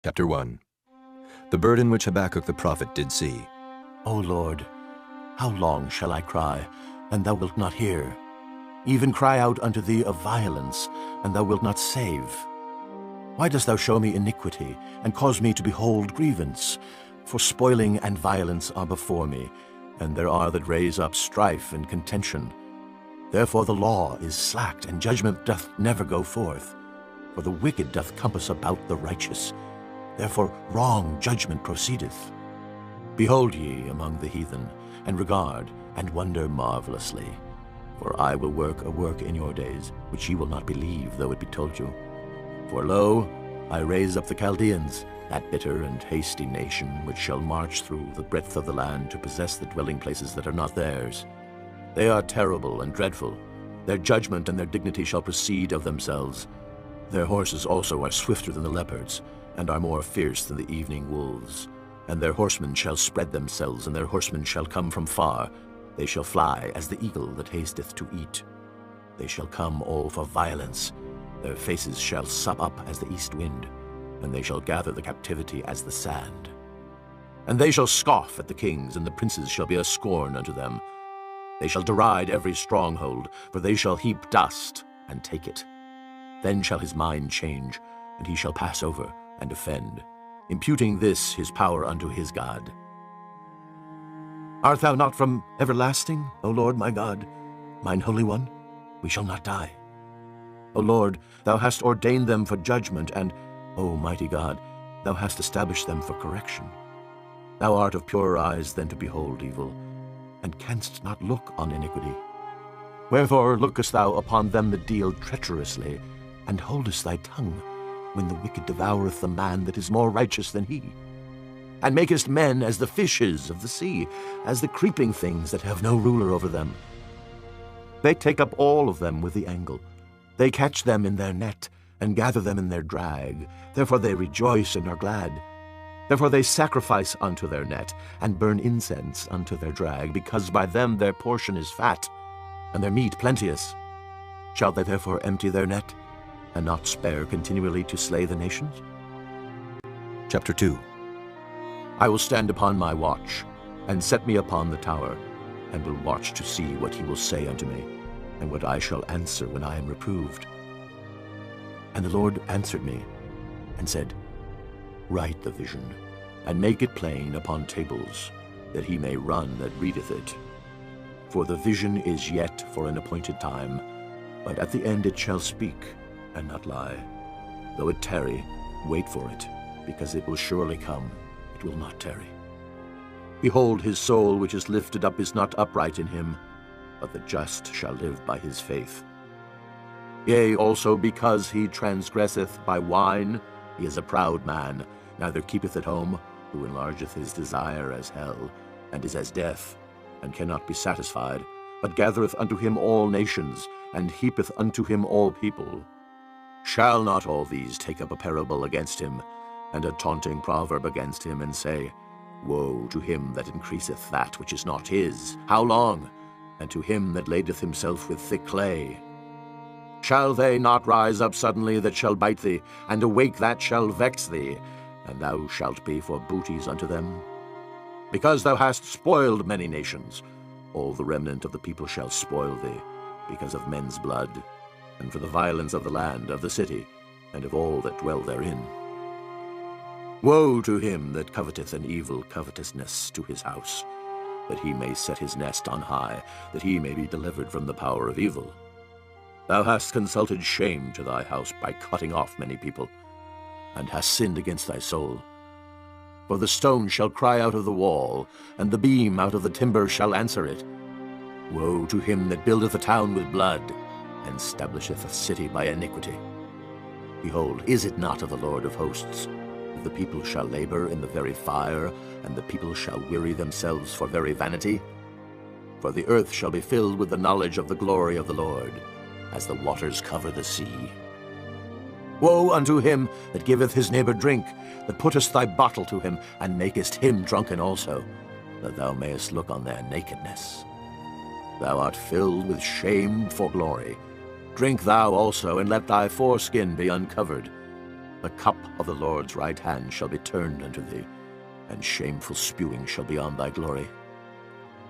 Chapter 1. The burden which Habakkuk the prophet did see. O Lord, how long shall I cry, and thou wilt not hear? Even cry out unto thee of violence, and thou wilt not save. Why dost thou show me iniquity, and cause me to behold grievance? For spoiling and violence are before me, and there are that raise up strife and contention. Therefore the law is slacked, and judgment doth never go forth. For the wicked doth compass about the righteous. Therefore wrong judgment proceedeth. Behold ye among the heathen, and regard, and wonder marvelously. For I will work a work in your days, which ye will not believe, though it be told you. For lo, I raise up the Chaldeans, that bitter and hasty nation, which shall march through the breadth of the land to possess the dwelling places that are not theirs. They are terrible and dreadful. Their judgment and their dignity shall proceed of themselves. Their horses also are swifter than the leopards, and are more fierce than the evening wolves. And their horsemen shall spread themselves, and their horsemen shall come from far. They shall fly as the eagle that hasteth to eat. They shall come all for violence. Their faces shall sup up as the east wind, and they shall gather the captivity as the sand. And they shall scoff at the kings, and the princes shall be a scorn unto them. They shall deride every stronghold, for they shall heap dust and take it. Then shall his mind change, and he shall pass over and offend, imputing this his power unto his God. Art thou not from everlasting, O Lord my God, mine Holy One? We shall not die. O Lord, thou hast ordained them for judgment, and, O mighty God, thou hast established them for correction. Thou art of purer eyes than to behold evil, and canst not look on iniquity. Wherefore lookest thou upon them that deal treacherously, and holdest thy tongue, when the wicked devoureth the man that is more righteous than he? And makest men as the fishes of the sea, as the creeping things that have no ruler over them. They take up all of them with the angle. They catch them in their net, and gather them in their drag. Therefore they rejoice and are glad. Therefore they sacrifice unto their net, and burn incense unto their drag, because by them their portion is fat, and their meat plenteous. Shall they therefore empty their net, and not spare continually to slay the nations? Chapter 2. I will stand upon my watch, and set me upon the tower, and will watch to see what he will say unto me, and what I shall answer when I am reproved. And the Lord answered me, and said, Write the vision, and make it plain upon tables, that he may run that readeth it. For the vision is yet for an appointed time, but at the end it shall speak, and not lie. Though it tarry, wait for it, because it will surely come, it will not tarry. Behold, his soul which is lifted up is not upright in him, but the just shall live by his faith. Yea, also because he transgresseth by wine, he is a proud man, neither keepeth at home, who enlargeth his desire as hell, and is as death, and cannot be satisfied, but gathereth unto him all nations, and heapeth unto him all people. Shall not all these take up a parable against him, and a taunting proverb against him, and say, Woe to him that increaseth that which is not his! How long? And to him that ladeth himself with thick clay. Shall they not rise up suddenly that shall bite thee, and awake that shall vex thee, and thou shalt be for booties unto them? Because thou hast spoiled many nations, all the remnant of the people shall spoil thee, because of men's blood, and for the violence of the land, of the city, and of all that dwell therein. Woe to him that coveteth an evil covetousness to his house, that he may set his nest on high, that he may be delivered from the power of evil. Thou hast consulted shame to thy house by cutting off many people, and hast sinned against thy soul. For the stone shall cry out of the wall, and the beam out of the timber shall answer it. Woe to him that buildeth a town with blood, and establisheth a city by iniquity. Behold, is it not of the Lord of hosts? The people shall labor in the very fire, and the people shall weary themselves for very vanity. For the earth shall be filled with the knowledge of the glory of the Lord, as the waters cover the sea. Woe unto him that giveth his neighbor drink, that puttest thy bottle to him, and makest him drunken also, that thou mayest look on their nakedness. Thou art filled with shame for glory. Drink thou also, and let thy foreskin be uncovered. The cup of the Lord's right hand shall be turned unto thee, and shameful spewing shall be on thy glory.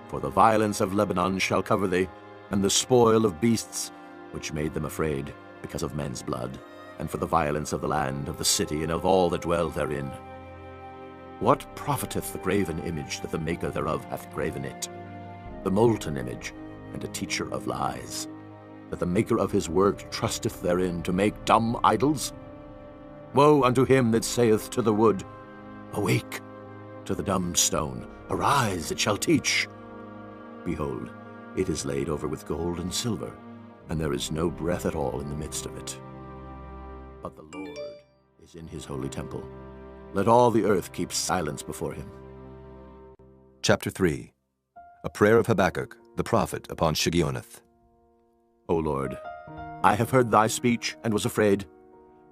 For the violence of Lebanon shall cover thee, and the spoil of beasts, which made them afraid, because of men's blood, and for the violence of the land, of the city, and of all that dwell therein. What profiteth the graven image that the maker thereof hath graven it? The molten image, and a teacher of lies, that the maker of his work trusteth therein to make dumb idols? Woe unto him that saith to the wood, Awake! To the dumb stone, Arise, it shall teach. Behold, it is laid over with gold and silver, and there is no breath at all in the midst of it. But the Lord is in his holy temple. Let all the earth keep silence before him. Chapter 3. A prayer of Habakkuk, the prophet, upon Shigionoth. O Lord, I have heard thy speech and was afraid.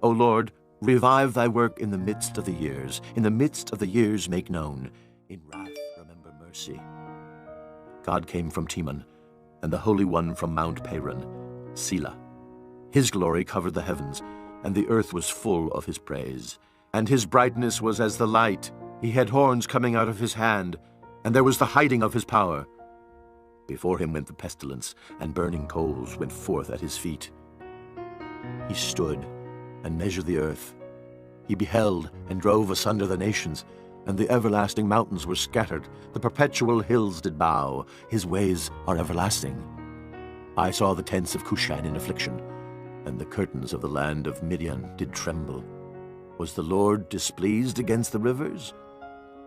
O Lord, revive thy work in the midst of the years. In the midst of the years make known. In wrath remember mercy. God came from Teman, and the Holy One from Mount Paran, Selah. His glory covered the heavens, and the earth was full of his praise. And his brightness was as the light. He had horns coming out of his hand, and there was the hiding of his power. Before him went the pestilence, and burning coals went forth at his feet. He stood and measured the earth. He beheld and drove asunder the nations, and the everlasting mountains were scattered. The perpetual hills did bow. His ways are everlasting. I saw the tents of Cushan in affliction, and the curtains of the land of Midian did tremble. Was the Lord displeased against the rivers?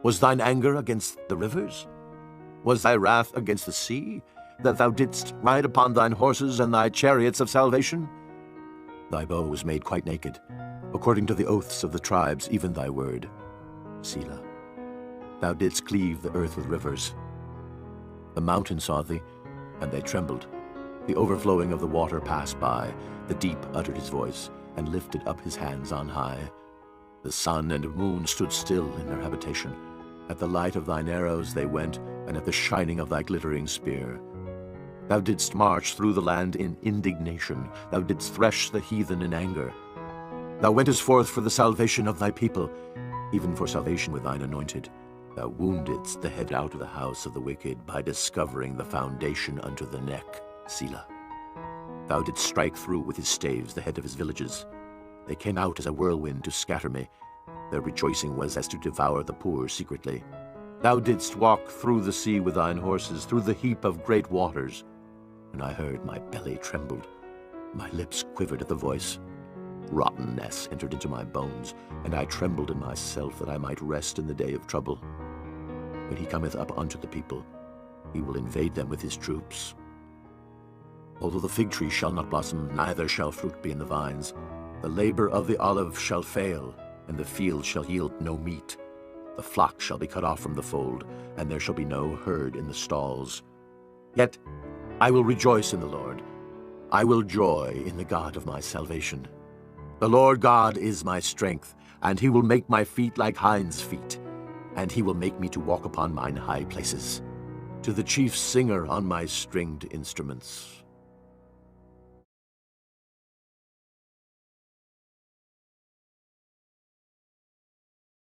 Was thine anger against the rivers? Was thy wrath against the sea, that thou didst ride upon thine horses and thy chariots of salvation? Thy bow was made quite naked, according to the oaths of the tribes, even thy word. Selah. Thou didst cleave the earth with rivers. The mountains saw thee, and they trembled. The overflowing of the water passed by. The deep uttered his voice, and lifted up his hands on high. The sun and moon stood still in their habitation. At the light of thine arrows they went, and at the shining of thy glittering spear. Thou didst march through the land in indignation. Thou didst thresh the heathen in anger. Thou wentest forth for the salvation of thy people, even for salvation with thine anointed. Thou woundedst the head out of the house of the wicked by discovering the foundation unto the neck. Selah. Thou didst strike through with his staves the head of his villages. They came out as a whirlwind to scatter me. Their rejoicing was as to devour the poor secretly. Thou didst walk through the sea with thine horses, through the heap of great waters. And I heard my belly trembled. My lips quivered at the voice. Rottenness entered into my bones, and I trembled in myself that I might rest in the day of trouble. When he cometh up unto the people, he will invade them with his troops. Although the fig tree shall not blossom, neither shall fruit be in the vines, the labor of the olive shall fail, and the field shall yield no meat. The flock shall be cut off from the fold, and there shall be no herd in the stalls. Yet I will rejoice in the Lord. I will joy in the God of my salvation. The Lord God is my strength, and he will make my feet like hinds' feet, and he will make me to walk upon mine high places. To the chief singer on my stringed instruments.